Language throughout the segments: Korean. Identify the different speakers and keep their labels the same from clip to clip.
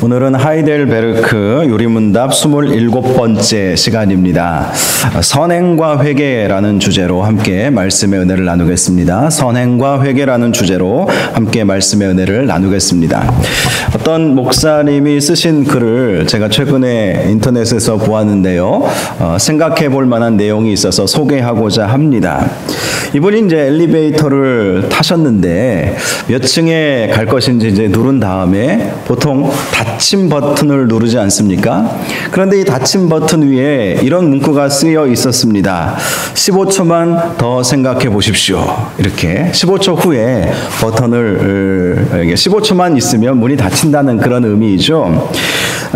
Speaker 1: 오늘은 하이델베르크 유리문답 27번째 시간입니다. 선행과 회개라는 주제로 함께 말씀의 은혜를 나누겠습니다. 선행과 회개라는 주제로 함께 말씀의 은혜를 나누겠습니다. 어떤 목사님이 쓰신 글을 제가 최근에 인터넷에서 보았는데요. 생각해 볼 만한 내용이 있어서 소개하고자 합니다. 이분이 이제 엘리베이터를 타셨는데 몇 층에 갈 것인지 이제 누른 다음에 보통 닫힘 버튼을 누르지 않습니까? 그런데 이 닫힘 버튼 위에 이런 문구가 쓰여 있었습니다. 15초만 더 생각해 보십시오. 이렇게 15초 후에 버튼을 15초만 있으면 문이 닫힌다는 그런 의미이죠.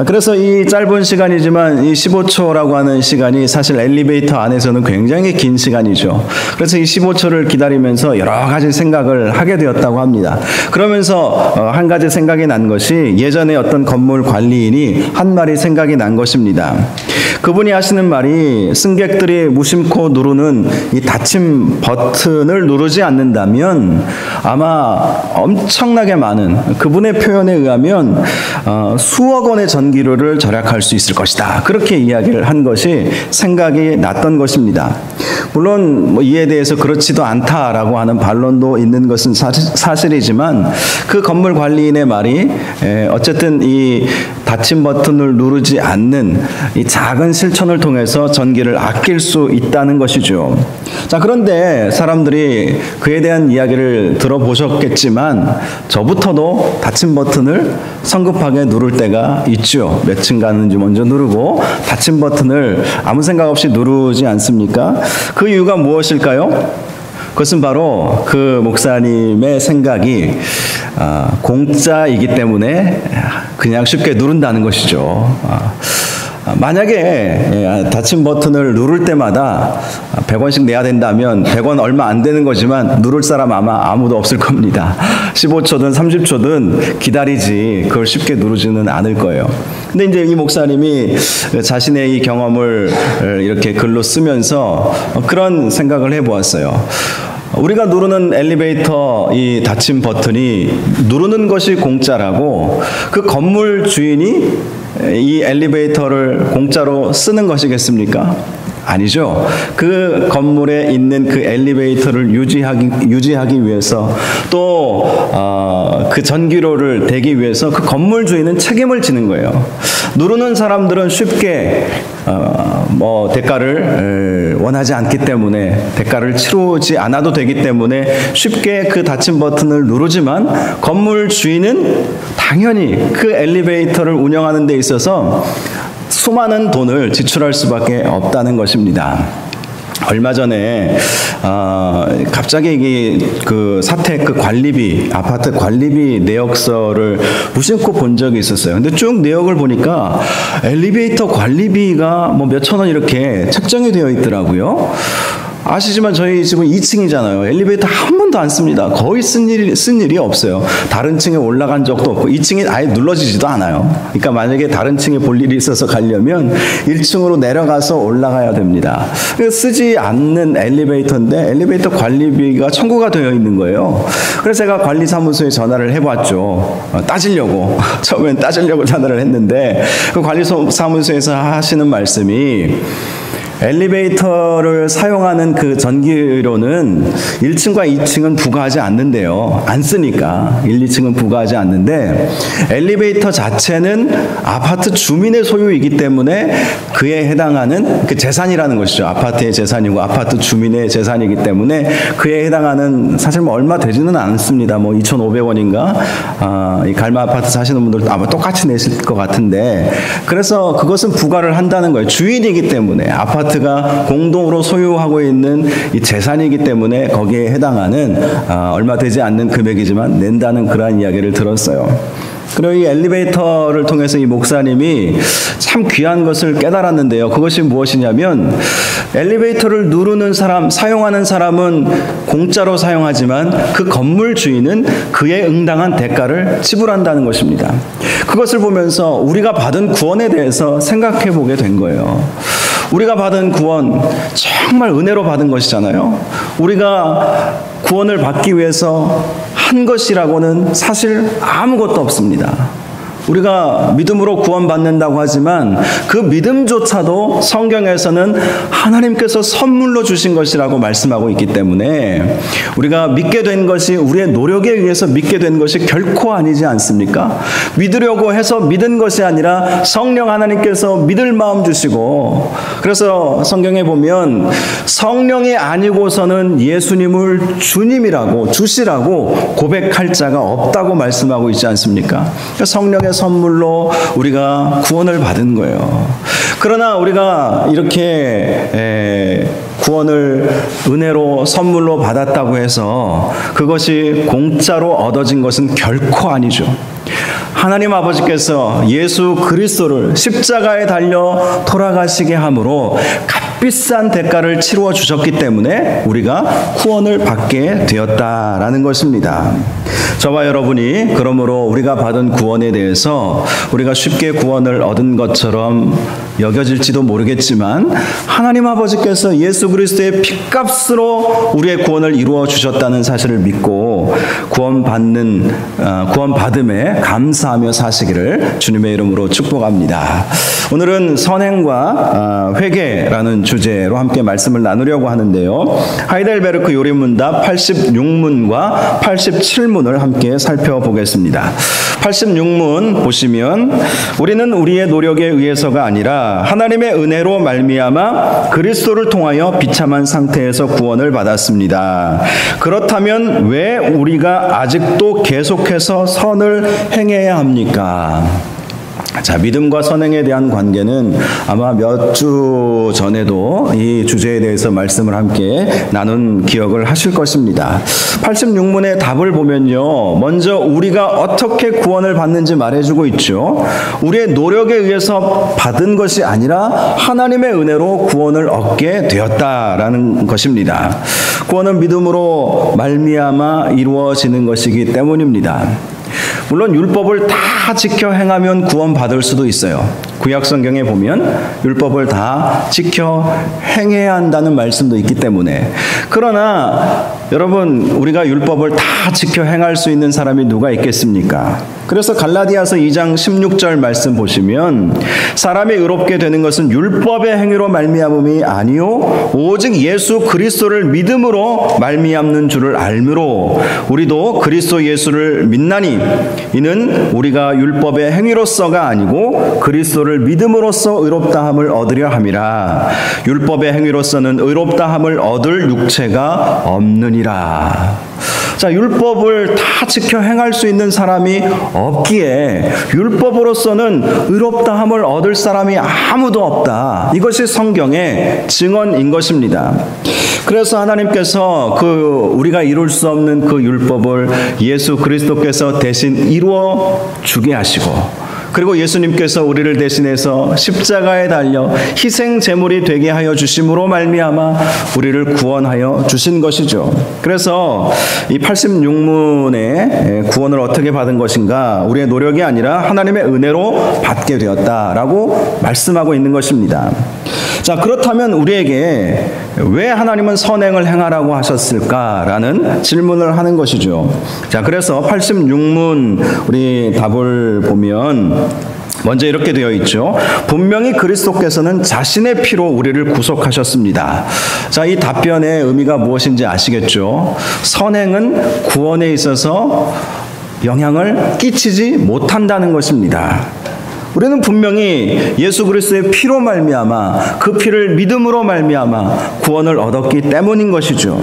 Speaker 1: 그래서 이 짧은 시간이지만 이 15초라고 하는 시간이 사실 엘리베이터 안에서는 굉장히 긴 시간이죠. 그래서 이 15초를 기다리면서 여러 가지 생각을 하게 되었다고 합니다. 그러면서 한 가지 생각이 난 것이 예전에 어떤 건물 관리인이 한 말이 생각이 난 것입니다. 그분이 하시는 말이 승객들이 무심코 누르는 이 닫힘 버튼을 누르지 않는다면 아마 엄청나게 많은, 그분의 표현에 의하면 수억 원의 전기료를 절약할 수 있을 것이다. 그렇게 이야기를 한 것이 생각이 났던 것입니다. 물론 뭐 이에 대해서 그렇지도 않다라고 하는 반론도 있는 것은 사실이지만 그 건물 관리인의 말이 어쨌든 이 닫힘 버튼을 누르지 않는 이 작은 실천을 통해서 전기를 아낄 수 있다는 것이죠. 자, 그런데 사람들이 그에 대한 이야기를 들어보셨겠지만 저부터도 닫힘 버튼을 성급하게 누를 때가 있죠. 몇 층 가는지 먼저 누르고 닫힘 버튼을 아무 생각 없이 누르지 않습니까? 그 이유가 무엇일까요? 그것은 바로 그 목사님의 생각이 공짜이기 때문에 그냥 쉽게 누른다는 것이죠. 만약에 닫힘 버튼을 누를 때마다 100원씩 내야 된다면 100원 얼마 안 되는 거지만 누를 사람 아마 아무도 없을 겁니다. 15초든 30초든 기다리지 그걸 쉽게 누르지는 않을 거예요. 근데 이제 이 목사님이 자신의 이 경험을 이렇게 글로 쓰면서 그런 생각을 해보았어요. 우리가 누르는 엘리베이터 이 닫힘 버튼이 누르는 것이 공짜라고 그 건물 주인이 이 엘리베이터를 공짜로 쓰는 것이겠습니까? 아니죠. 그 건물에 있는 그 엘리베이터를 유지하기 위해서 또 그 전기료를 대기 위해서 그 건물 주인은 책임을 지는 거예요. 누르는 사람들은 쉽게 대가를 원하지 않기 때문에 대가를 치르지 않아도 되기 때문에 쉽게 그 닫힘 버튼을 누르지만 건물 주인은 당연히 그 엘리베이터를 운영하는 데 있어서 수많은 돈을 지출할 수밖에 없다는 것입니다. 얼마 전에 갑자기 그 사택 그 관리비, 아파트 관리비 내역서를 무심코 본 적이 있었어요. 근데 쭉 내역을 보니까 엘리베이터 관리비가 뭐 몇천 원 이렇게 책정이 되어 있더라고요. 아시지만 저희 집은 2층이잖아요. 엘리베이터 한 번도 안 씁니다. 거의 쓴 일이 없어요. 다른 층에 올라간 적도 없고 2층이 아예 눌러지지도 않아요. 그러니까 만약에 다른 층에 볼 일이 있어서 가려면 1층으로 내려가서 올라가야 됩니다. 쓰지 않는 엘리베이터인데 엘리베이터 관리비가 청구가 되어 있는 거예요. 그래서 제가 관리사무소에 전화를 해봤죠. 따지려고. 처음엔 따지려고 전화를 했는데 그 관리사무소에서 하시는 말씀이 엘리베이터를 사용하는 그 전기료는 1층과 2층은 부과하지 않는데요. 안 쓰니까 1, 2층은 부과하지 않는데 엘리베이터 자체는 아파트 주민의 소유이기 때문에 그에 해당하는 그 재산이라는 것이죠. 아파트의 재산이고 아파트 주민의 재산이기 때문에 그에 해당하는 사실 뭐 얼마 되지는 않습니다. 뭐 2,500원인가? 이 갈마 아파트 사시는 분들도 아마 똑같이 내실 것 같은데 그래서 그것은 부과를 한다는 거예요. 주인이기 때문에 아파트가 공동으로 소유하고 있는 이 재산이기 때문에 거기에 해당하는 얼마 되지 않는 금액이지만 낸다는 그러한 이야기를 들었어요. 그리고 이 엘리베이터를 통해서 이 목사님이 참 귀한 것을 깨달았는데요. 그것이 무엇이냐면 엘리베이터를 누르는 사람, 사용하는 사람은 공짜로 사용하지만 그 건물 주인은 그에 응당한 대가를 지불한다는 것입니다. 그것을 보면서 우리가 받은 구원에 대해서 생각해 보게 된 거예요. 우리가 받은 구원 정말 은혜로 받은 것이잖아요. 우리가 구원을 받기 위해서 한 것이라고는 사실 아무것도 없습니다. 우리가 믿음으로 구원받는다고 하지만 그 믿음조차도 성경에서는 하나님께서 선물로 주신 것이라고 말씀하고 있기 때문에 우리가 믿게 된 것이 우리의 노력에 의해서 믿게 된 것이 결코 아니지 않습니까? 믿으려고 해서 믿은 것이 아니라 성령 하나님께서 믿을 마음 주시고, 그래서 성경에 보면 성령이 아니고서는 예수님을 주님이라고 주시라고 고백할 자가 없다고 말씀하고 있지 않습니까? 성령의 선물로 우리가 구원을 받은 거예요. 그러나 우리가 이렇게 구원을 은혜로 선물로 받았다고 해서 그것이 공짜로 얻어진 것은 결코 아니죠. 하나님 아버지께서 예수 그리스도를 십자가에 달려 돌아가시게 함으로 값비싼 대가를 치루어 주셨기 때문에 우리가 구원을 받게 되었다라는 것입니다. 저와 여러분이 그러므로 우리가 받은 구원에 대해서 우리가 쉽게 구원을 얻은 것처럼 여겨질지도 모르겠지만 하나님 아버지께서 예수 그리스도의 핏값으로 우리의 구원을 이루어 주셨다는 사실을 믿고 구원받음에 감사하며 사시기를 주님의 이름으로 축복합니다. 오늘은 선행과 회개라는 주제로 함께 말씀을 나누려고 하는데요. 하이델베르크 요리문답 86문과 87문을 함께 살펴보겠습니다. 86문 보시면 우리는 우리의 노력에 의해서가 아니라 하나님의 은혜로 말미암아 그리스도를 통하여 비참한 상태에서 구원을 받았습니다. 그렇다면 왜 우리가 아직도 계속해서 선을 행해야 합니까? 자, 믿음과 선행에 대한 관계는 아마 몇 주 전에도 이 주제에 대해서 말씀을 함께 나눈 기억을 하실 것입니다. 86문의 답을 보면요, 먼저 우리가 어떻게 구원을 받는지 말해주고 있죠. 우리의 노력에 의해서 받은 것이 아니라 하나님의 은혜로 구원을 얻게 되었다라는 것입니다. 구원은 믿음으로 말미암아 이루어지는 것이기 때문입니다. 물론 율법을 다 지켜 행하면 구원받을 수도 있어요. 구약 성경에 보면 율법을 다 지켜 행해야 한다는 말씀도 있기 때문에. 그러나 여러분, 우리가 율법을 다 지켜 행할 수 있는 사람이 누가 있겠습니까? 그래서 갈라디아서 2장 16절 말씀 보시면 사람이 의롭게 되는 것은 율법의 행위로 말미암음이 아니요 오직 예수 그리스도를 믿음으로 말미암는 줄을 알므로 우리도 그리스도 예수를 믿나니 이는 우리가 율법의 행위로서가 아니고 그리스도를 믿음으로써 의롭다함을 얻으려 함이라. 율법의 행위로서는 의롭다함을 얻을 육체가 없느니라. 자, 율법을 다 지켜 행할 수 있는 사람이 없기에 율법으로서는 의롭다함을 얻을 사람이 아무도 없다. 이것이 성경의 증언인 것입니다. 그래서 하나님께서 우리가 이룰 수 없는 그 율법을 예수 그리스도께서 대신 이루어 주게 하시고, 그리고 예수님께서 우리를 대신해서 십자가에 달려 희생 제물이 되게 하여 주심으로 말미암아 우리를 구원하여 주신 것이죠. 그래서 이 86문의 구원을 어떻게 받은 것인가? 우리의 노력이 아니라 하나님의 은혜로 받게 되었다라고 말씀하고 있는 것입니다. 자, 그렇다면 우리에게 왜 하나님은 선행을 행하라고 하셨을까라는 질문을 하는 것이죠. 자, 그래서 86문 우리 답을 보면 먼저 이렇게 되어 있죠. 분명히 그리스도께서는 자신의 피로 우리를 구속하셨습니다. 자, 이 답변의 의미가 무엇인지 아시겠죠? 선행은 구원에 있어서 영향을 끼치지 못한다는 것입니다. 우리는 분명히 예수 그리스도의 피로 말미암아 그 피를 믿음으로 말미암아 구원을 얻었기 때문인 것이죠.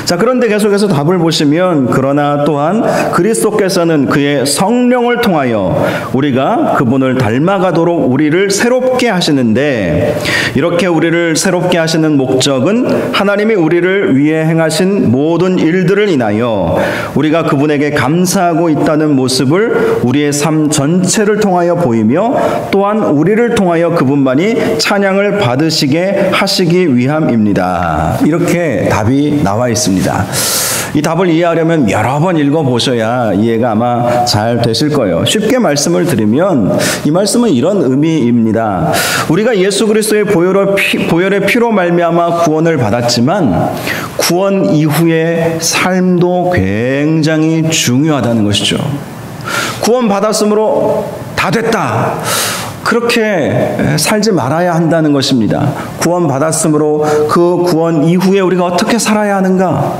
Speaker 1: 자, 그런데 계속해서 답을 보시면 그러나 또한 그리스도께서는 그의 성령을 통하여 우리가 그분을 닮아가도록 우리를 새롭게 하시는데, 이렇게 우리를 새롭게 하시는 목적은 하나님이 우리를 위해 행하신 모든 일들을 인하여 우리가 그분에게 감사하고 있다는 모습을 우리의 삶 전체를 통하여 보이며 또한 우리를 통하여 그분만이 찬양을 받으시게 하시기 위함입니다. 이렇게 답이 나와 있습니다. 이 답을 이해하려면 여러 번 읽어보셔야 이해가 아마 잘 되실 거예요. 쉽게 말씀을 드리면 이 말씀은 이런 의미입니다. 우리가 예수 그리스도의 보혈의 피로 말미암아 구원을 받았지만 구원 이후의 삶도 굉장히 중요하다는 것이죠. 구원 받았으므로 다 다 됐다, 그렇게 살지 말아야 한다는 것입니다. 구원 받았으므로 그 구원 이후에 우리가 어떻게 살아야 하는가?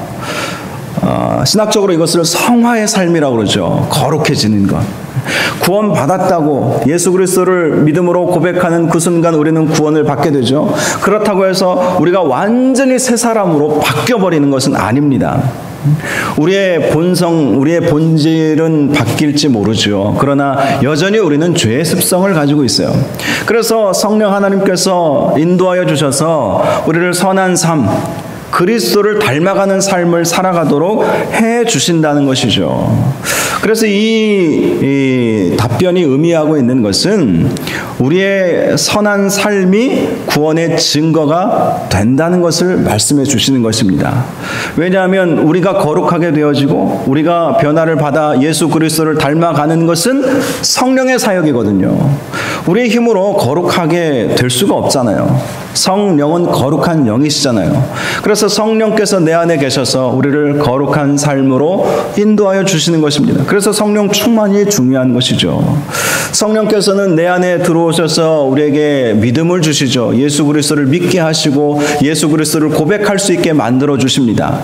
Speaker 1: 신학적으로 이것을 성화의 삶이라고 그러죠. 거룩해지는 것. 구원 받았다고 예수 그리스도를 믿음으로 고백하는 그 순간 우리는 구원을 받게 되죠. 그렇다고 해서 우리가 완전히 새 사람으로 바뀌어버리는 것은 아닙니다. 우리의 본성, 우리의 본질은 바뀔지 모르죠. 그러나 여전히 우리는 죄의 습성을 가지고 있어요. 그래서 성령 하나님께서 인도하여 주셔서 우리를 선한 삶, 그리스도를 닮아가는 삶을 살아가도록 해 주신다는 것이죠. 그래서 이 답변이 의미하고 있는 것은 우리의 선한 삶이 구원의 증거가 된다는 것을 말씀해 주시는 것입니다. 왜냐하면 우리가 거룩하게 되어지고 우리가 변화를 받아 예수 그리스도를 닮아가는 것은 성령의 사역이거든요. 우리의 힘으로 거룩하게 될 수가 없잖아요. 성령은 거룩한 영이시잖아요. 그래서 성령께서 내 안에 계셔서 우리를 거룩한 삶으로 인도하여 주시는 것입니다. 그래서 성령 충만이 중요한 것이죠. 성령께서는 내 안에 들어오셔서 우리에게 믿음을 주시죠. 예수 그리스도를 믿게 하시고 예수 그리스도를 고백할 수 있게 만들어 주십니다.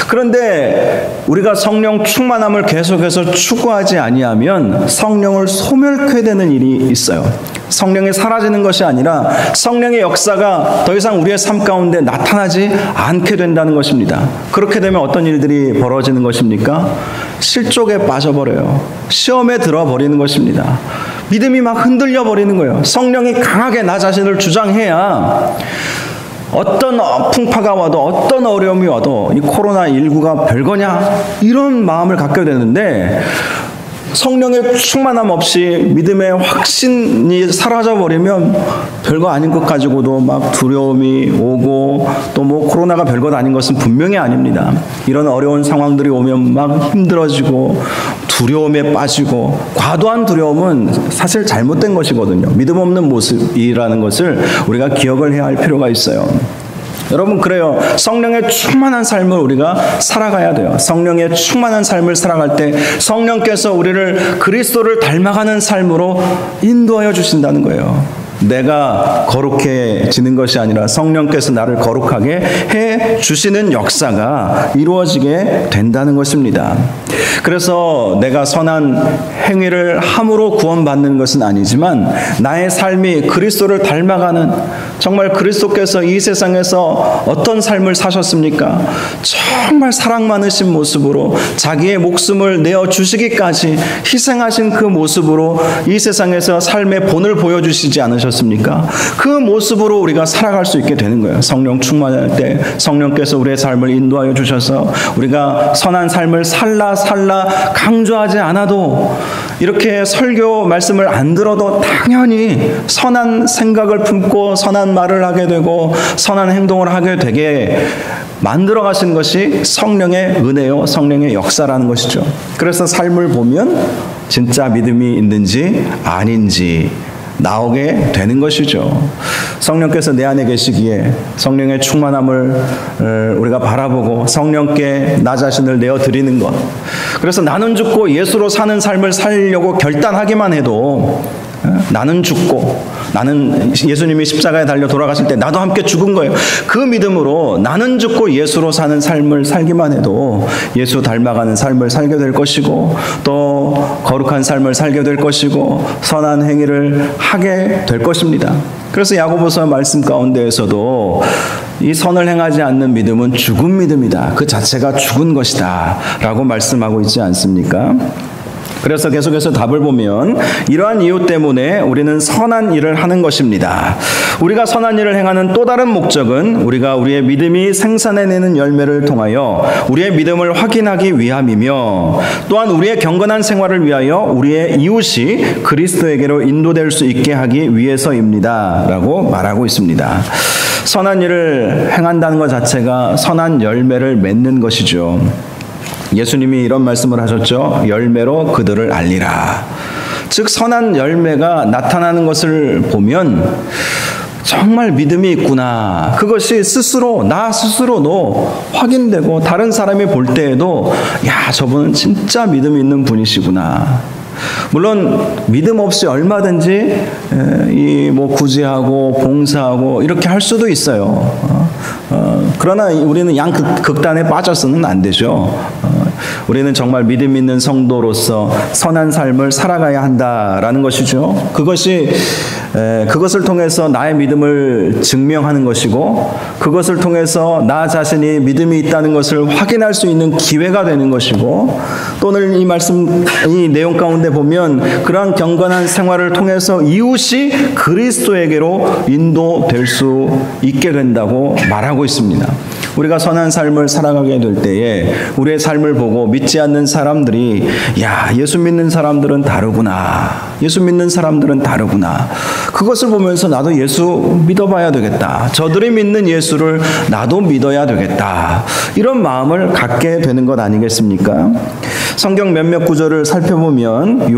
Speaker 1: 그런데 우리가 성령 충만함을 계속해서 추구하지 아니하면 성령을 소멸케 되는 일이 있어요. 성령이 사라지는 것이 아니라 성령의 역사가 더 이상 우리의 삶 가운데 나타나지 않게 된다는 것입니다. 그렇게 되면 어떤 일들이 벌어지는 것입니까? 실족에 빠져버려요. 시험에 들어버리는 것입니다. 믿음이 막 흔들려 버리는 거예요. 성령이 강하게 나 자신을 주장해야 어떤 풍파가 와도 어떤 어려움이 와도 이 코로나19가 별거냐? 이런 마음을 갖게 되는데 성령의 충만함 없이 믿음의 확신이 사라져버리면 별거 아닌 것 가지고도 막 두려움이 오고 또 뭐 코로나가 별것 아닌 것은 분명히 아닙니다. 이런 어려운 상황들이 오면 막 힘들어지고 두려움에 빠지고 과도한 두려움은 사실 잘못된 것이거든요. 믿음 없는 모습이라는 것을 우리가 기억을 해야 할 필요가 있어요. 여러분, 그래요. 성령의 충만한 삶을 우리가 살아가야 돼요. 성령의 충만한 삶을 살아갈 때 성령께서 우리를 그리스도를 닮아가는 삶으로 인도하여 주신다는 거예요. 내가 거룩해지는 것이 아니라 성령께서 나를 거룩하게 해 주시는 역사가 이루어지게 된다는 것입니다. 그래서 내가 선한 행위를 함으로 구원받는 것은 아니지만 나의 삶이 그리스도를 닮아가는, 정말 그리스도께서 이 세상에서 어떤 삶을 사셨습니까? 정말 사랑 많으신 모습으로 자기의 목숨을 내어주시기까지 희생하신 그 모습으로 이 세상에서 삶의 본을 보여주시지 않으셨습니까? 그 모습으로 우리가 살아갈 수 있게 되는 거예요. 성령 충만할 때 성령께서 우리의 삶을 인도하여 주셔서 우리가 선한 삶을 살라 강조하지 않아도, 이렇게 설교 말씀을 안 들어도 당연히 선한 생각을 품고 선한 말을 하게 되고 선한 행동을 하게 되게 만들어 가신 것이 성령의 은혜요, 성령의 역사라는 것이죠. 그래서 삶을 보면 진짜 믿음이 있는지 아닌지 나오게 되는 것이죠. 성령께서 내 안에 계시기에 성령의 충만함을 우리가 바라보고 성령께 나 자신을 내어드리는 것. 그래서 나는 죽고 예수로 사는 삶을 살려고 결단하기만 해도, 나는 죽고 나는 예수님이 십자가에 달려 돌아가실 때 나도 함께 죽은 거예요. 그 믿음으로 나는 죽고 예수로 사는 삶을 살기만 해도 예수 닮아가는 삶을 살게 될 것이고 또 거룩한 삶을 살게 될 것이고 선한 행위를 하게 될 것입니다. 그래서 야고보서 말씀 가운데에서도 이 선을 행하지 않는 믿음은 죽은 믿음이다. 그 자체가 죽은 것이다 라고 말씀하고 있지 않습니까? 그래서 계속해서 답을 보면 이러한 이유 때문에 우리는 선한 일을 하는 것입니다. 우리가 선한 일을 행하는 또 다른 목적은 우리가 우리의 믿음이 생산해내는 열매를 통하여 우리의 믿음을 확인하기 위함이며, 또한 우리의 경건한 생활을 위하여 우리의 이웃이 그리스도에게로 인도될 수 있게 하기 위해서입니다 라고 말하고 있습니다. 선한 일을 행한다는 것 자체가 선한 열매를 맺는 것이죠. 예수님이 이런 말씀을 하셨죠. 열매로 그들을 알리라. 즉 선한 열매가 나타나는 것을 보면 정말 믿음이 있구나. 그것이 나 스스로도 확인되고 다른 사람이 볼 때에도 야, 저분은 진짜 믿음이 있는 분이시구나. 물론 믿음 없이 얼마든지 구제하고 봉사하고 이렇게 할 수도 있어요. 그러나 우리는 극단에 빠져서는 안 되죠. 우리는 정말 믿음 있는 성도로서 선한 삶을 살아가야 한다라는 것이죠. 그것을 통해서 나의 믿음을 증명하는 것이고, 그것을 통해서 나 자신이 믿음이 있다는 것을 확인할 수 있는 기회가 되는 것이고, 또 오늘 이 내용 가운데 보면 그러한 경건한 생활을 통해서 이웃이 그리스도에게로 인도될 수 있게 된다고 말하고 있습니다. 우리가 선한 삶을 살아가게 될 때에 우리의 삶을 보고 믿지 않는 사람들이 예수 믿는 사람들은 다르구나. 예수 믿는 사람들은 다르구나. 그것을 보면서 나도 예수 믿어봐야 되겠다. 저들이 믿는 예수를 나도 믿어야 되겠다. 이런 마음을 갖게 되는 것 아니겠습니까? 성경 몇몇 구절을 살펴보면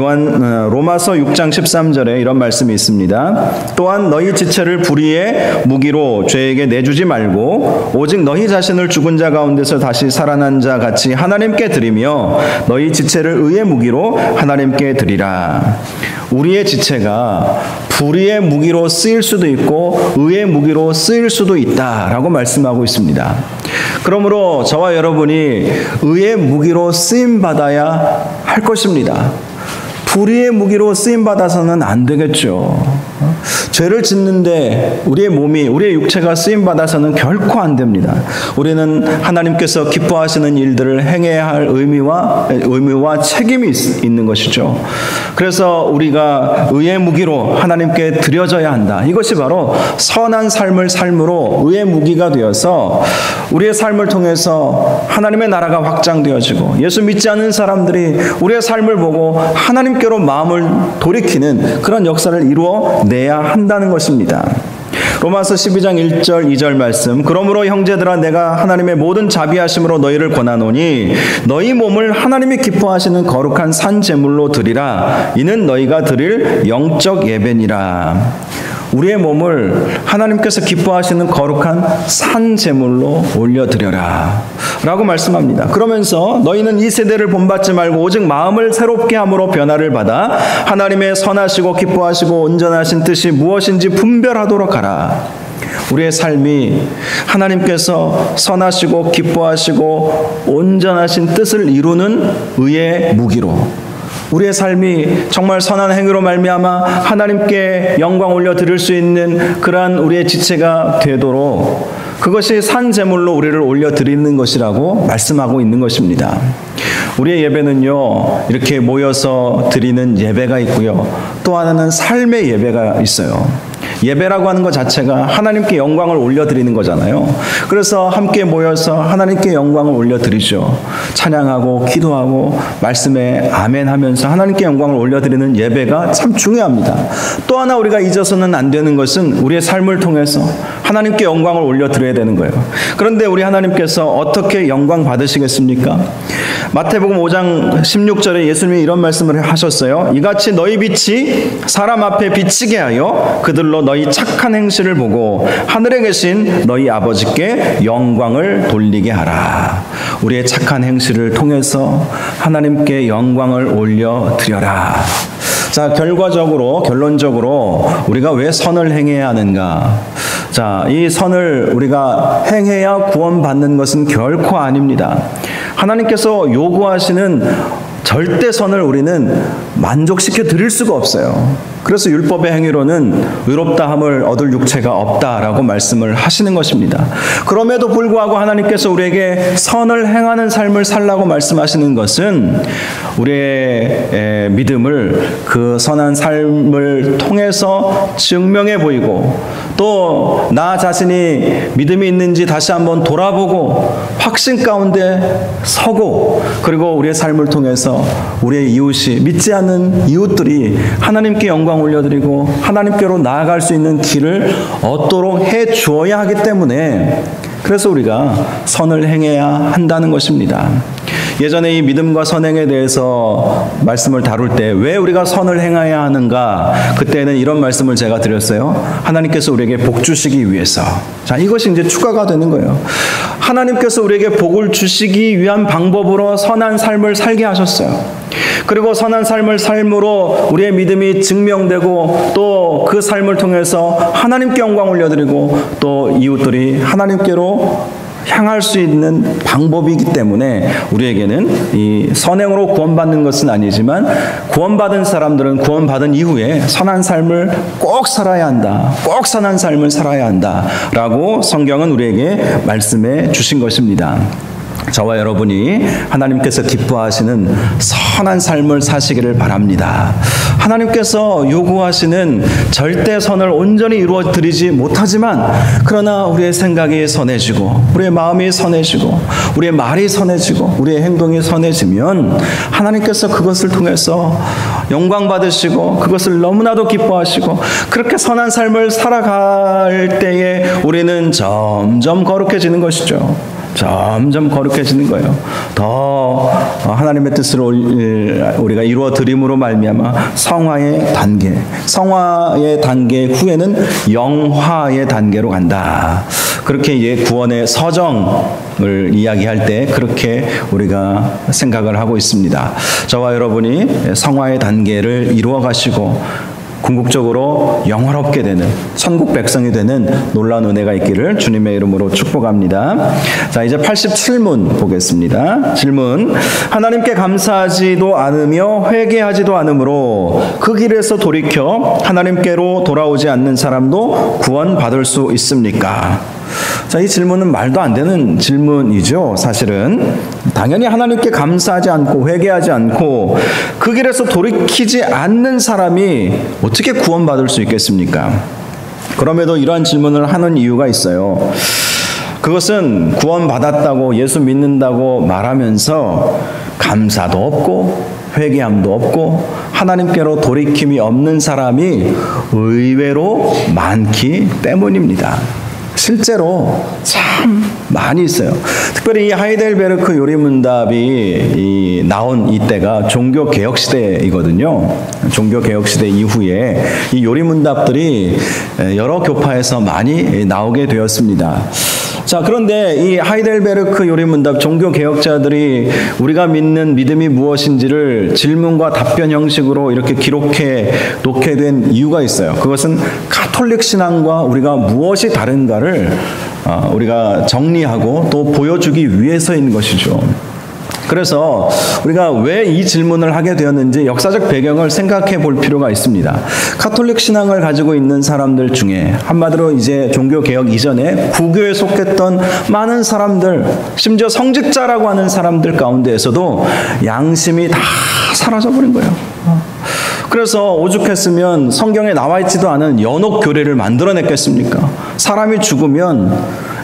Speaker 1: 로마서 6장 13절에 이런 말씀이 있습니다. 또한 너희 지체를 불의의 무기로 죄에게 내주지 말고 오직 너희 자신을 죽은 자 가운데서 다시 살아난 자 같이 하나님께 드리며 너희 지체를 의의 무기로 하나님께 드리라. 우리의 지체가 불의의 무기로 쓰일 수도 있고 의의 무기로 쓰일 수도 있다라고 말씀하고 있습니다. 그러므로 저와 여러분이 의의 무기로 쓰임받아야 할 것입니다. 불의의 무기로 쓰임받아서는 안 되겠죠. 죄를 짓는데 우리의 육체가 쓰임받아서는 결코 안 됩니다. 우리는 하나님께서 기뻐하시는 일들을 행해야 할 의무와 책임이 있는 것이죠. 그래서 우리가 의의 무기로 하나님께 드려져야 한다. 이것이 바로 선한 삶을 삶으로 의의 무기가 되어서 우리의 삶을 통해서 하나님의 나라가 확장되어지고 예수 믿지 않는 사람들이 우리의 삶을 보고 하나님께로 마음을 돌이키는 그런 역사를 이루어내야 한다는 것입니다. 로마서 12장 1절 2절 말씀. 그러므로 형제들아 내가 하나님의 모든 자비하심으로 너희를 권하노니 너희 몸을 하나님이 기뻐하시는 거룩한 산 제물로 드리라. 이는 너희가 드릴 영적 예배니라. 우리의 몸을 하나님께서 기뻐하시는 거룩한 산 제물로 올려드려라 라고 말씀합니다. 그러면서 너희는 이 세대를 본받지 말고 오직 마음을 새롭게 함으로 변화를 받아 하나님의 선하시고 기뻐하시고 온전하신 뜻이 무엇인지 분별하도록 하라. 우리의 삶이 하나님께서 선하시고 기뻐하시고 온전하신 뜻을 이루는 의의 무기로, 우리의 삶이 정말 선한 행위로 말미암아 하나님께 영광 올려드릴 수 있는 그러한 우리의 지체가 되도록 그것이 산 제물로 우리를 올려드리는 것이라고 말씀하고 있는 것입니다. 우리의 예배는요, 이렇게 모여서 드리는 예배가 있고요, 또 하나는 삶의 예배가 있어요. 예배라고 하는 것 자체가 하나님께 영광을 올려드리는 거잖아요. 그래서 함께 모여서 하나님께 영광을 올려드리죠. 찬양하고 기도하고 말씀에 아멘 하면서 하나님께 영광을 올려드리는 예배가 참 중요합니다. 또 하나 우리가 잊어서는 안 되는 것은 우리의 삶을 통해서 하나님께 영광을 올려드려야 되는 거예요. 그런데 우리 하나님께서 어떻게 영광 받으시겠습니까? 마태복음 5장 16절에 예수님이 이런 말씀을 하셨어요. 이같이 너희 빛이 사람 앞에 비치게 하여 그들로 너희 착한 행실을 보고 하늘에 계신 너희 아버지께 영광을 돌리게 하라. 우리의 착한 행실을 통해서 하나님께 영광을 올려드려라. 자, 결론적으로 우리가 왜 선을 행해야 하는가? 자, 이 선을 우리가 행해야 구원받는 것은 결코 아닙니다. 하나님께서 요구하시는 절대 선을 우리는 만족시켜 드릴 수가 없어요. 그래서 율법의 행위로는 의롭다함을 얻을 육체가 없다라고 말씀을 하시는 것입니다. 그럼에도 불구하고 하나님께서 우리에게 선을 행하는 삶을 살라고 말씀하시는 것은 우리의 믿음을 그 선한 삶을 통해서 증명해 보이고 또 나 자신이 믿음이 있는지 다시 한번 돌아보고 확신 가운데 서고 그리고 우리의 삶을 통해서 우리의 이웃이 믿지 않는 이웃들이 하나님께 영광 올려드리고 하나님께로 나아갈 수 있는 길을 얻도록 해 주어야 하기 때문에 그래서 우리가 선을 행해야 한다는 것입니다. 예전에 이 믿음과 선행에 대해서 말씀을 다룰 때 왜 우리가 선을 행해야 하는가, 그때는 이런 말씀을 제가 드렸어요. 하나님께서 우리에게 복 주시기 위해서. 자, 이것이 이제 추가가 되는 거예요. 하나님께서 우리에게 복을 주시기 위한 방법으로 선한 삶을 살게 하셨어요. 그리고 선한 삶을 삶으로 우리의 믿음이 증명되고 또 그 삶을 통해서 하나님께 영광 올려드리고 또 이웃들이 하나님께로 향할 수 있는 방법이기 때문에 우리에게는 이 선행으로 구원받는 것은 아니지만 구원받은 사람들은 구원받은 이후에 선한 삶을 꼭 살아야 한다. 꼭 선한 삶을 살아야 한다라고 성경은 우리에게 말씀해 주신 것입니다. 저와 여러분이 하나님께서 기뻐하시는 선한 삶을 사시기를 바랍니다. 하나님께서 요구하시는 절대 선을 온전히 이루어 드리지 못하지만 그러나 우리의 생각이 선해지고 우리의 마음이 선해지고 우리의 말이 선해지고 우리의 행동이 선해지면 하나님께서 그것을 통해서 영광 받으시고 그것을 너무나도 기뻐하시고 그렇게 선한 삶을 살아갈 때에 우리는 점점 거룩해지는 것이죠. 점점 거룩해지는 거예요. 더 하나님의 뜻을 우리가 이루어 드림으로 말미암아 성화의 단계 후에는 영화의 단계로 간다. 그렇게 구원의 서정을 이야기할 때 그렇게 우리가 생각을 하고 있습니다. 저와 여러분이 성화의 단계를 이루어 가시고 궁극적으로 영화롭게 되는 천국 백성이 되는 놀라운 은혜가 있기를 주님의 이름으로 축복합니다. 자, 이제 87문 보겠습니다. 질문: 하나님께 감사하지도 않으며 회개하지도 않으므로 그 길에서 돌이켜 하나님께로 돌아오지 않는 사람도 구원받을 수 있습니까? 자, 이 질문은 말도 안 되는 질문이죠. 사실은 당연히 하나님께 감사하지 않고 회개하지 않고 그 길에서 돌이키지 않는 사람이 어떻게 구원받을 수 있겠습니까? 그럼에도 이러한 질문을 하는 이유가 있어요. 그것은 구원받았다고 예수 믿는다고 말하면서 감사도 없고 회개함도 없고 하나님께로 돌이킴이 없는 사람이 의외로 많기 때문입니다. 실제로 참 많이 있어요. 특별히 이 하이델베르크 요리문답이 나온 이때가 종교개혁 시대이거든요. 종교개혁 시대 이후에 이 요리문답들이 여러 교파에서 많이 나오게 되었습니다. 자, 그런데 이 하이델베르크 요리문답 종교개혁자들이 우리가 믿는 믿음이 무엇인지를 질문과 답변 형식으로 이렇게 기록해 놓게 된 이유가 있어요. 그것은 가톨릭 신앙과 우리가 무엇이 다른가를 우리가 정리하고 또 보여주기 위해서인 것이죠. 그래서 우리가 왜 이 질문을 하게 되었는지 역사적 배경을 생각해 볼 필요가 있습니다. 가톨릭 신앙을 가지고 있는 사람들 중에 한마디로 이제 종교개혁 이전에 구교에 속했던 많은 사람들, 심지어 성직자라고 하는 사람들 가운데에서도 양심이 다 사라져버린 거예요. 그래서 오죽했으면 성경에 나와 있지도 않은 연옥 교례를 만들어냈겠습니까? 사람이 죽으면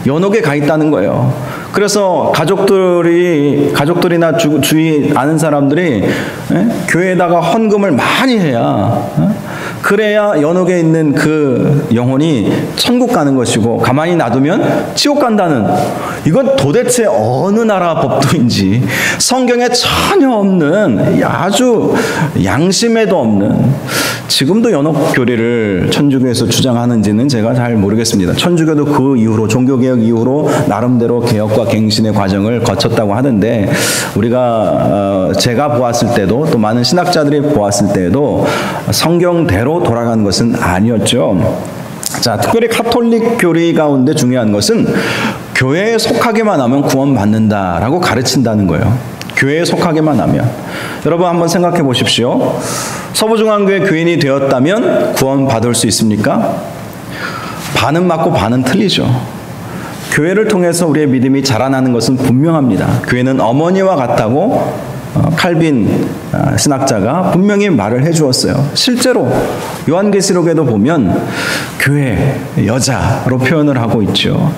Speaker 1: 연옥에 가 있다는 거예요. 그래서 가족들이나 주위 아는 사람들이 교회에다가 헌금을 많이 해야 그래야 연옥에 있는 그 영혼이 천국 가는 것이고 가만히 놔두면 지옥 간다는, 이건 도대체 어느 나라 법도인지 성경에 전혀 없는 아주 양심에도 없는, 지금도 연옥 교리를 천주교에서 주장하는지는 제가 잘 모르겠습니다. 천주교도 그 이후로 종교개혁 이후로 나름대로 개혁과 갱신의 과정을 거쳤다고 하는데 우리가 제가 보았을 때도 또 많은 신학자들이 보았을 때에도 성경대로 돌아간 것은 아니었죠. 자, 특별히 가톨릭 교리 가운데 중요한 것은 교회에 속하게만 하면 구원받는다라고 가르친다는 거예요. 교회에 속하게만 하면. 여러분 한번 생각해 보십시오. 서부중앙교회 교인이 되었다면 구원받을 수 있습니까? 반은 맞고 반은 틀리죠. 교회를 통해서 우리의 믿음이 자라나는 것은 분명합니다. 교회는 어머니와 같다고 칼빈 신학자가 분명히 말을 해주었어요. 실제로 요한계시록에도 보면 교회, 여자로 표현을 하고 있죠.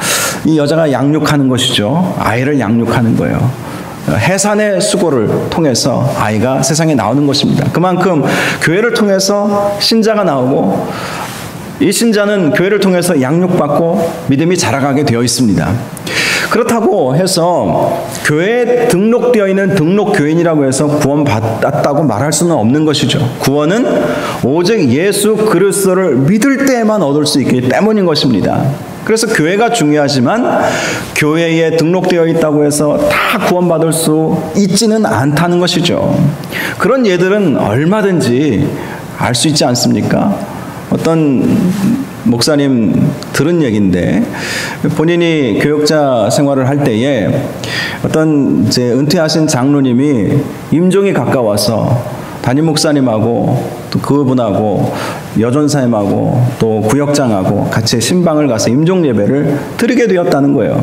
Speaker 1: 이 여자가 양육하는 것이죠. 아이를 양육하는 거예요. 해산의 수고를 통해서 아이가 세상에 나오는 것입니다. 그만큼 교회를 통해서 신자가 나오고 이 신자는 교회를 통해서 양육받고 믿음이 자라가게 되어 있습니다. 그렇다고 해서 교회에 등록되어 있는 등록교인이라고 해서 구원받았다고 말할 수는 없는 것이죠. 구원은 오직 예수 그리스도를 믿을 때에만 얻을 수 있기 때문인 것입니다. 그래서 교회가 중요하지만 교회에 등록되어 있다고 해서 다 구원받을 수 있지는 않다는 것이죠. 그런 예들은 얼마든지 알 수 있지 않습니까? 어떤 목사님 들은 얘기인데, 본인이 교역자 생활을 할 때에 어떤 이제 은퇴하신 장로님이 임종이 가까워서 담임 목사님하고 또 그분하고 여전사님하고 또 구역장하고 같이 신방을 가서 임종 예배를 드리게 되었다는 거예요.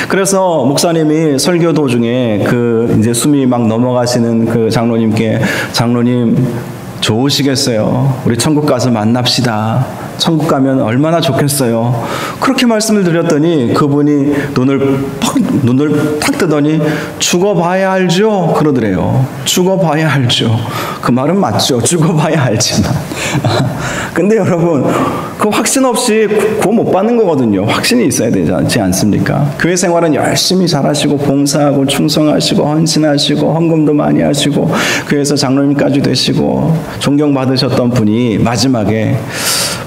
Speaker 1: 그래서 목사님이 설교 도중에 그 이제 숨이 막 넘어가시는 그 장로님께, 장로님 좋으시겠어요? 우리 천국 가서 만납시다. 천국 가면 얼마나 좋겠어요. 그렇게 말씀을 드렸더니 그분이 눈을 탁 뜨더니 죽어봐야 알죠? 그러더래요. 죽어봐야 알죠. 그 말은 맞죠. 죽어봐야 알지만. 근데 여러분, 그 확신 없이 구원 못 받는 거거든요. 확신이 있어야 되지 않습니까? 교회 생활은 열심히 잘하시고 봉사하고 충성하시고 헌신하시고 헌금도 많이 하시고 교회에서 장로님까지 되시고 존경받으셨던 분이 마지막에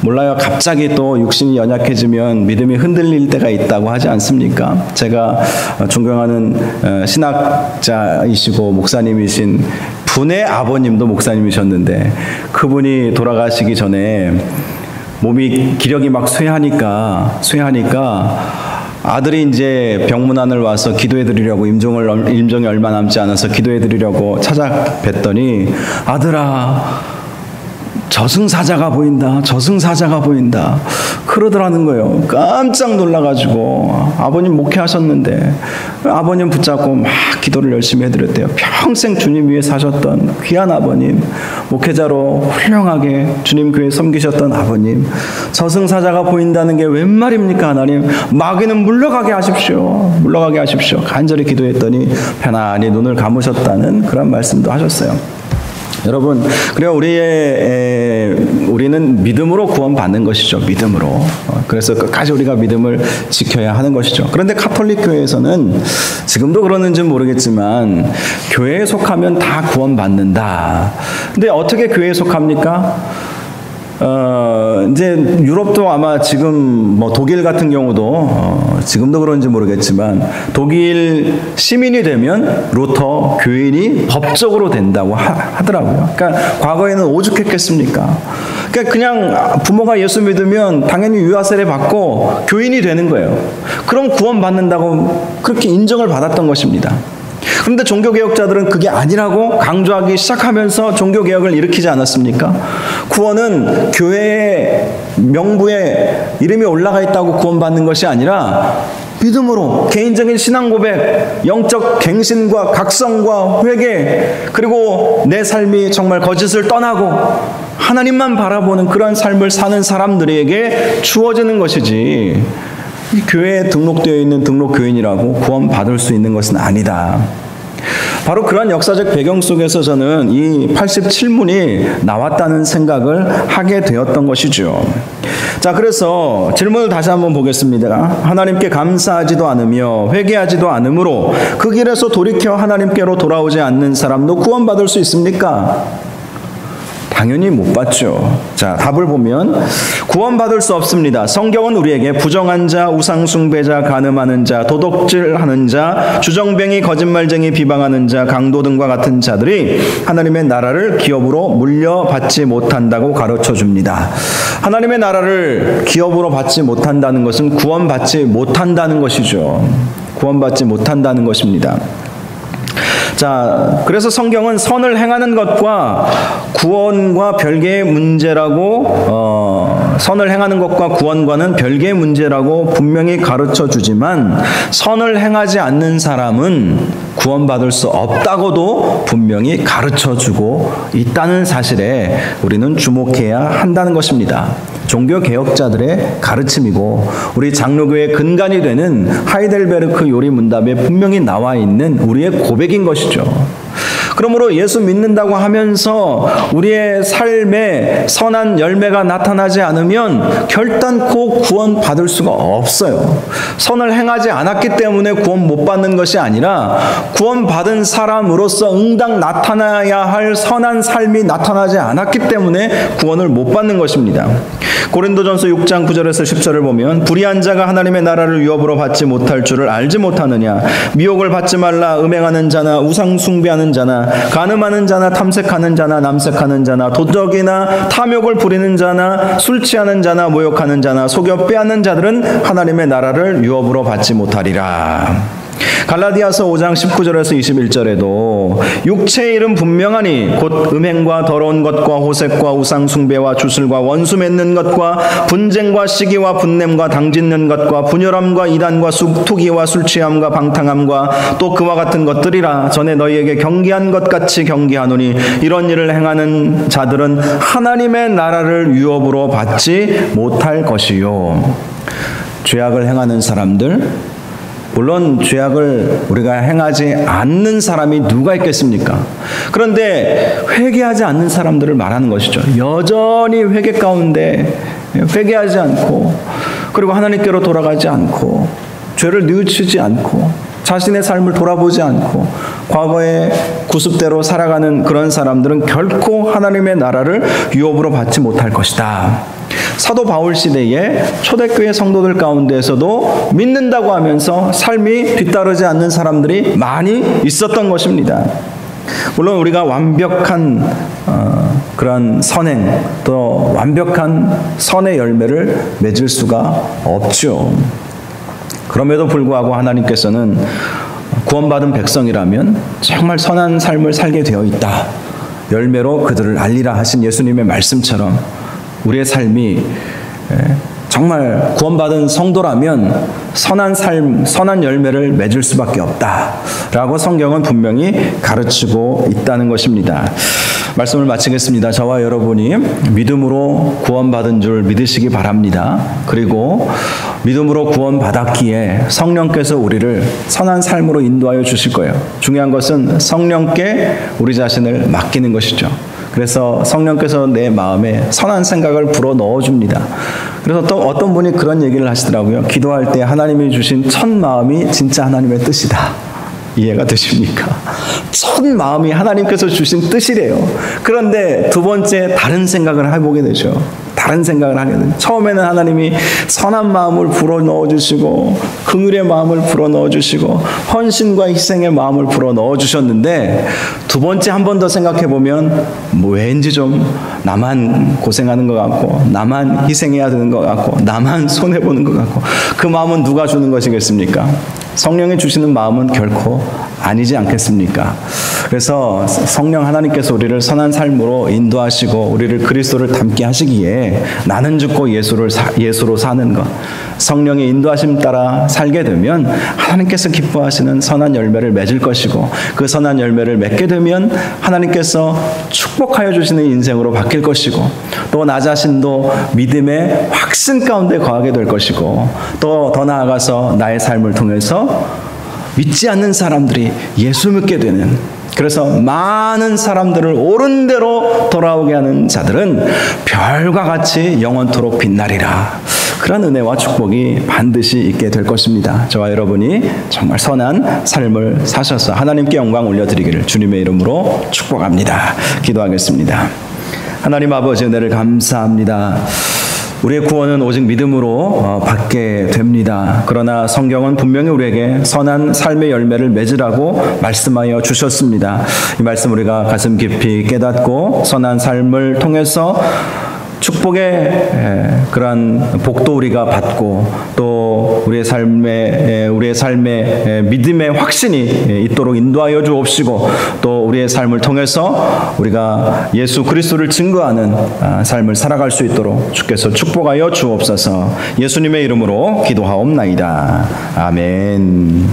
Speaker 1: 몰라요. 갑자기 또 육신이 연약해지면 믿음이 흔들릴 때가 있다고 하지 않습니까? 제가 존경하는 신학자이시고 목사님이신 분의 아버님도 목사님이셨는데 그분이 돌아가시기 전에 몸이 기력이 막 쇠하니까 아들이 이제 병문안을 와서 기도해 드리려고 임종이 얼마 남지 않아서 기도해 드리려고 찾아뵀더니 아들아 저승사자가 보인다. 저승사자가 보인다. 그러더라는 거예요. 깜짝 놀라가지고 아버님 목회하셨는데 아버님 붙잡고 막 기도를 열심히 해드렸대요. 평생 주님 위해 사셨던 귀한 아버님, 목회자로 훌륭하게 주님 교회 섬기셨던 아버님, 저승사자가 보인다는 게 웬 말입니까? 하나님, 마귀는 물러가게 하십시오. 물러가게 하십시오. 간절히 기도했더니 편안히 눈을 감으셨다는 그런 말씀도 하셨어요. 여러분, 그래요. 우리는 믿음으로 구원받는 것이죠. 믿음으로. 그래서 끝까지 우리가 믿음을 지켜야 하는 것이죠. 그런데 카톨릭 교회에서는 지금도 그러는지는 모르겠지만 교회에 속하면 다 구원받는다. 근데 어떻게 교회에 속합니까? 이제 유럽도 아마 지금 뭐 독일 같은 경우도 지금도 그런지 모르겠지만 독일 시민이 되면 루터 교인이 법적으로 된다고 하더라고요. 그러니까 과거에는 오죽했겠습니까? 그러니까 그냥 부모가 예수 믿으면 당연히 유아세례 받고 교인이 되는 거예요. 그럼 구원받는다고 그렇게 인정을 받았던 것입니다. 그런데 종교개혁자들은 그게 아니라고 강조하기 시작하면서 종교개혁을 일으키지 않았습니까? 구원은 교회의 명부에 이름이 올라가 있다고 구원받는 것이 아니라 믿음으로 개인적인 신앙 고백, 영적 갱신과 각성과 회개, 그리고 내 삶이 정말 거짓을 떠나고 하나님만 바라보는 그런 삶을 사는 사람들에게 주어지는 것이지 이 교회에 등록되어 있는 등록교인이라고 구원받을 수 있는 것은 아니다. 바로 그런 역사적 배경 속에서 저는 이 87문이 나왔다는 생각을 하게 되었던 것이죠. 자, 그래서 질문을 다시 한번 보겠습니다. 하나님께 감사하지도 않으며 회개하지도 않으므로 그 길에서 돌이켜 하나님께로 돌아오지 않는 사람도 구원받을 수 있습니까? 당연히 못 받죠. 자, 답을 보면 구원받을 수 없습니다. 성경은 우리에게 부정한 자, 우상숭배자, 간음하는 자, 도둑질하는 자, 주정뱅이, 거짓말쟁이, 비방하는 자, 강도 등과 같은 자들이 하나님의 나라를 기업으로 물려받지 못한다고 가르쳐 줍니다. 하나님의 나라를 기업으로 받지 못한다는 것은 구원받지 못한다는 것이죠. 구원받지 못한다는 것입니다. 자, 그래서 성경은 선을 행하는 것과 구원과 별개의 문제라고 선을 행하는 것과 구원과는 별개의 문제라고 분명히 가르쳐 주지만 선을 행하지 않는 사람은 구원받을 수 없다고도 분명히 가르쳐 주고 있다는 사실에 우리는 주목해야 한다는 것입니다. 종교개혁자들의 가르침이고 우리 장로교의 근간이 되는 하이델베르크 요리 문답에 분명히 나와 있는 우리의 고백인 것이죠. 그러므로 예수 믿는다고 하면서 우리의 삶에 선한 열매가 나타나지 않으면 결단코 구원 받을 수가 없어요. 선을 행하지 않았기 때문에 구원 못 받는 것이 아니라 구원 받은 사람으로서 응당 나타나야 할 선한 삶이 나타나지 않았기 때문에 구원을 못 받는 것입니다. 고린도전서 6장 9절에서 10절을 보면 불의한 자가 하나님의 나라를 유업으로 받지 못할 줄을 알지 못하느냐. 미혹을 받지 말라. 음행하는 자나 우상 숭배하는 자나 간음하는 자나 탐색하는 자나 남색하는 자나 도적이나 탐욕을 부리는 자나 술 취하는 자나 모욕하는 자나 속여 빼앗는 자들은 하나님의 나라를 유업으로 받지 못하리라. 갈라디아서 5장 19절에서 21절에도 육체의 일은 분명하니 곧 음행과 더러운 것과 호색과 우상 숭배와 주술과 원수 맺는 것과 분쟁과 시기와 분냄과 당짓는 것과 분열함과 이단과 투기와 술취함과 방탕함과 또 그와 같은 것들이라. 전에 너희에게 경계한 것 같이 경계하노니 이런 일을 행하는 자들은 하나님의 나라를 유업으로 받지 못할 것이요. 죄악을 행하는 사람들, 물론 죄악을 우리가 행하지 않는 사람이 누가 있겠습니까? 그런데 회개하지 않는 사람들을 말하는 것이죠. 여전히 회개 가운데 회개하지 않고, 그리고 하나님께로 돌아가지 않고, 죄를 뉘우치지 않고, 자신의 삶을 돌아보지 않고 과거의 구습대로 살아가는 그런 사람들은 결코 하나님의 나라를 유업으로 받지 못할 것이다. 사도 바울 시대에 초대교회 성도들 가운데에서도 믿는다고 하면서 삶이 뒤따르지 않는 사람들이 많이 있었던 것입니다. 물론 우리가 완벽한 그런 선행, 또 완벽한 선의 열매를 맺을 수가 없죠. 그럼에도 불구하고 하나님께서는 구원받은 백성이라면 정말 선한 삶을 살게 되어 있다. 열매로 그들을 알리라 하신 예수님의 말씀처럼 우리의 삶이 정말 구원받은 성도라면 선한 삶, 선한 열매를 맺을 수밖에 없다라고 성경은 분명히 가르치고 있다는 것입니다. 말씀을 마치겠습니다. 저와 여러분이 믿음으로 구원받은 줄 믿으시기 바랍니다. 그리고 믿음으로 구원받았기에 성령께서 우리를 선한 삶으로 인도하여 주실 거예요. 중요한 것은 성령께 우리 자신을 맡기는 것이죠. 그래서 성령께서 내 마음에 선한 생각을 불어 넣어줍니다. 그래서 또 어떤 분이 그런 얘기를 하시더라고요. 기도할 때 하나님이 주신 첫 마음이 진짜 하나님의 뜻이다. 이해가 되십니까? 첫 마음이 하나님께서 주신 뜻이래요. 그런데 두 번째 다른 생각을 해보게 되죠. 다른 생각을 하게 돼요. 처음에는 하나님이 선한 마음을 불어넣어주시고 긍휼의 마음을 불어넣어주시고 헌신과 희생의 마음을 불어넣어주셨는데 두 번째 한 번 더 생각해보면 왠지 좀 나만 고생하는 것 같고 나만 희생해야 되는 것 같고 나만 손해보는 것 같고 그 마음은 누가 주는 것이겠습니까? 성령이 주시는 마음은 결코 아니지 않겠습니까? 그래서 성령 하나님께서 우리를 선한 삶으로 인도하시고 우리를 그리스도를 닮게 하시기에 나는 죽고 예수로 사는 것, 성령의 인도하심 따라 살게 되면 하나님께서 기뻐하시는 선한 열매를 맺을 것이고 그 선한 열매를 맺게 되면 하나님께서 축복하여 주시는 인생으로 바뀔 것이고 또 나 자신도 믿음의 확신 가운데 거하게 될 것이고 또 더 나아가서 나의 삶을 통해서 믿지 않는 사람들이 예수 믿게 되는, 그래서 많은 사람들을 옳은 대로 돌아오게 하는 자들은 별과 같이 영원토록 빛나리라. 그런 은혜와 축복이 반드시 있게 될 것입니다. 저와 여러분이 정말 선한 삶을 사셔서 하나님께 영광 올려드리기를 주님의 이름으로 축복합니다. 기도하겠습니다. 하나님 아버지 은혜를 감사합니다. 우리의 구원은 오직 믿음으로 받게 됩니다. 그러나 성경은 분명히 우리에게 선한 삶의 열매를 맺으라고 말씀하여 주셨습니다. 이 말씀 우리가 가슴 깊이 깨닫고 선한 삶을 통해서 축복의 그러한 복도 우리가 받고 또 우리의 삶의 믿음의 확신이 있도록 인도하여 주옵시고 또 우리의 삶을 통해서 우리가 예수 그리스도를 증거하는 삶을 살아갈 수 있도록 주께서 축복하여 주옵소서. 예수님의 이름으로 기도하옵나이다. 아멘.